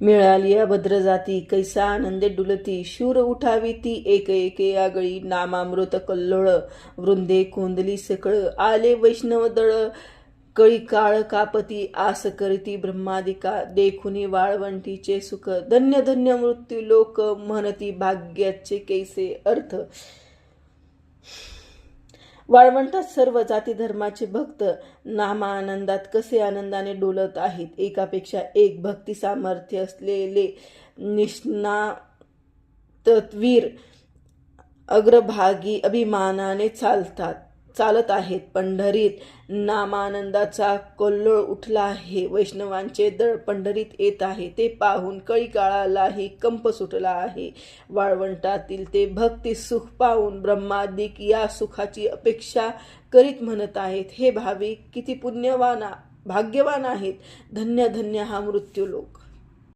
मिळाली या भद्रजाती कैसा आनंदे डुलती, शूर उठावी ती एक एके आगळी, नामामृत कल्लोळ वृंदे कोंदली सकळ, आले वैष्णव दळ कळी काळ कापती, आस करीती ब्रह्मादिका, देखुनी वाळवंटीचे सुख, धन्य धन्य मृत्यू लोक म्हणती, भाग्याचे कैसे अर्थ. वाळवंटात सर्व जाती धर्माचे भक्त नामानंदात कसे आनंदाने डोलत आहेत. एकापेक्षा एक भक्ती सामर्थ्य असलेले निष्णातवीर अग्रभागी अभिमानाने चालत आहेत. पंढरीत नामानंदाचा कल्लोळ उठला आहे. वैष्णवांचे दळ पंढरीत येत आहे. ते पाहून कळीकाळालाही कंप सुटला आहे. वाळवंटातील ते भक्ती सुख पाहून ब्रह्मादिक या सुखाची अपेक्षा करीत म्हणत आहेत, हे भाविक किती पुण्यवान भाग्यवान आहेत. धन्य धन्य हा मृत्यूलोक.